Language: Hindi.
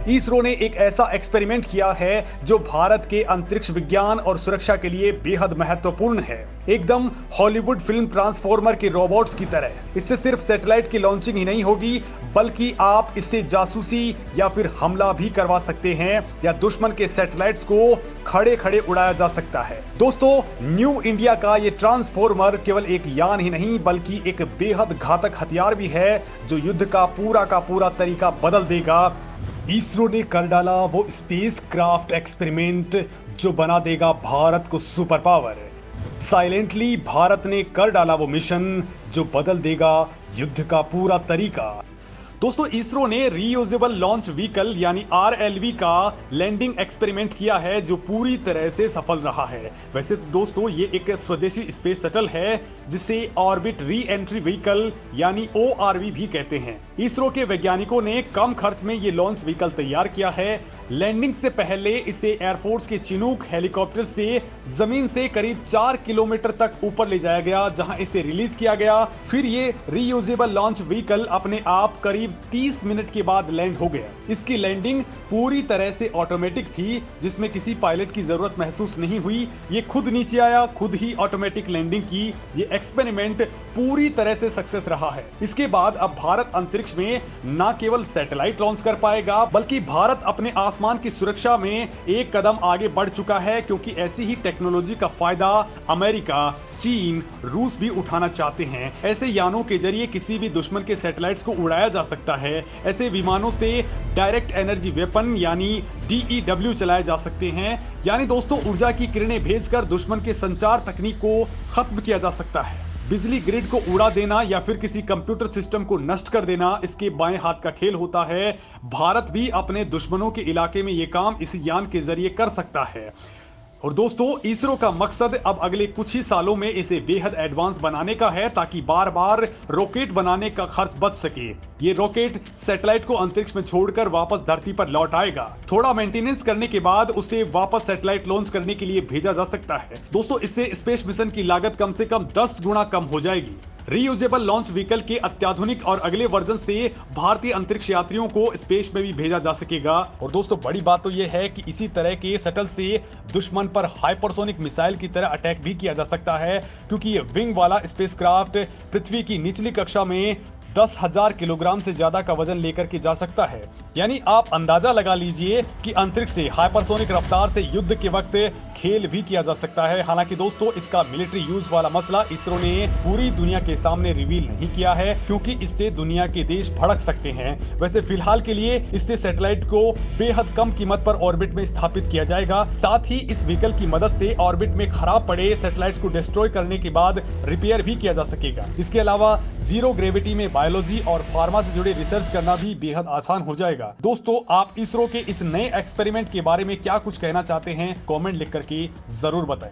इसरो ने एक ऐसा एक्सपेरिमेंट किया है जो भारत के अंतरिक्ष विज्ञान और सुरक्षा के लिए बेहद महत्वपूर्ण है। एकदम हॉलीवुड फिल्म ट्रांसफॉर्मर के रोबोट्स की तरह। इससे सिर्फ सैटेलाइट की लॉन्चिंग ही नहीं होगी, बल्कि आप इससे जासूसी या फिर हमला भी करवा सकते हैं, या दुश्मन के सैटेलाइट्स को खड़े खड़े उड़ाया जा सकता है। दोस्तों, न्यू इंडिया का ये ट्रांसफॉर्मर केवल एक यान ही नहीं, बल्कि एक बेहद घातक हथियार भी है जो युद्ध का पूरा तरीका बदल देगा। इसरो ने कर डाला वो स्पेस क्राफ्ट एक्सपेरिमेंट जो बना देगा भारत को सुपर पावर। साइलेंटली भारत ने कर डाला वो मिशन जो बदल देगा युद्ध का पूरा तरीका। दोस्तों, इसरो ने रीयूजेबल लॉन्च व्हीकल यानी RLV का लैंडिंग एक्सपेरिमेंट किया है जो पूरी तरह से सफल रहा है। वैसे दोस्तों, ये एक स्वदेशी स्पेस शटल है जिसे ऑर्बिट री एंट्री व्हीकल यानी ORV भी कहते हैं। इसरो के वैज्ञानिकों ने कम खर्च में ये लॉन्च व्हीकल तैयार किया है। लैंडिंग से पहले इसे एयरफोर्स के चिनूक हेलीकॉप्टर से जमीन से करीब 4 किलोमीटर तक ऊपर ले जाया गया, जहां इसे रिलीज किया गया। फिर ये रीयूजेबल लॉन्च व्हीकल अपने आप करीब 30 मिनट के बाद लैंड हो गया। इसकी लैंडिंग पूरी तरह से ऑटोमेटिक थी, जिसमें किसी पायलट की जरूरत महसूस नहीं हुई। ये खुद नीचे आया, खुद ही ऑटोमेटिक लैंडिंग की। ये एक्सपेरिमेंट पूरी तरह से सक्सेस रहा है। इसके बाद अब भारत अंतरिक्ष में न केवल सैटेलाइट लॉन्च कर पाएगा, बल्कि भारत अपने आसमान की सुरक्षा में एक कदम आगे बढ़ चुका है, क्योंकि ऐसी ही टेक्नोलॉजी का फायदा अमेरिका, चीन, रूस भी उठाना चाहते हैं। ऐसे यानों के जरिए किसी भी दुश्मन के सैटेलाइट्स को उड़ाया जा सकता है। ऐसे विमानों से डायरेक्ट एनर्जी वेपन यानी DEW चलाए जा सकते हैं, यानी दोस्तों ऊर्जा की किरणें भेजकर दुश्मन के संचार तकनीक को खत्म किया जा सकता है। बिजली ग्रिड को उड़ा देना या फिर किसी कंप्यूटर सिस्टम को नष्ट कर देना इसके बाएं हाथ का खेल होता है। भारत भी अपने दुश्मनों के इलाके में यह काम इस यान के जरिए कर सकता है। और दोस्तों, इसरो का मकसद अब अगले कुछ ही सालों में इसे बेहद एडवांस बनाने का है, ताकि बार बार रॉकेट बनाने का खर्च बच सके। ये रॉकेट सैटेलाइट को अंतरिक्ष में छोड़कर वापस धरती पर लौट आएगा। थोड़ा मेंटेनेंस करने के बाद उसे वापस सैटेलाइट लॉन्च करने के लिए भेजा जा सकता है। दोस्तों, इससे स्पेस मिशन की लागत कम से कम 10 गुना कम हो जाएगी। रीयूजेबल लॉन्च व्हीकल के अत्याधुनिक और अगले वर्जन से भारतीय अंतरिक्ष यात्रियों को स्पेस में भी भेजा जा सकेगा। और दोस्तों, बड़ी बात तो यह है कि इसी तरह के शटल से दुश्मन पर हाइपरसोनिक मिसाइल की तरह अटैक भी किया जा सकता है, क्योंकि ये विंग वाला स्पेसक्राफ्ट पृथ्वी की निचली कक्षा में 10,000 किलोग्राम से ज्यादा का वजन लेकर के जा सकता है। यानी आप अंदाजा लगा लीजिए कि अंतरिक्ष से हाइपरसोनिक रफ्तार से युद्ध के वक्त खेल भी किया जा सकता है। हालांकि दोस्तों, इसका मिलिट्री यूज वाला मसला इसरो ने पूरी दुनिया के सामने रिवील नहीं किया है, क्योंकि इससे दुनिया के देश भड़क सकते हैं। वैसे फिलहाल के लिए इससे सैटेलाइट को बेहद कम कीमत पर ऑर्बिट में स्थापित किया जाएगा। साथ ही इस व्हीकल की मदद से ऑर्बिट में खराब पड़े सैटेलाइट्स को डिस्ट्रॉय करने के बाद रिपेयर भी किया जा सकेगा। इसके अलावा जीरो ग्रेविटी में बायोलॉजी और फार्मा से जुड़े रिसर्च करना भी बेहद आसान हो जाएगा। दोस्तों, आप इसरो के इस नए एक्सपेरिमेंट के बारे में क्या कुछ कहना चाहते हैं, कमेंट लिख करके जरूर बताएं।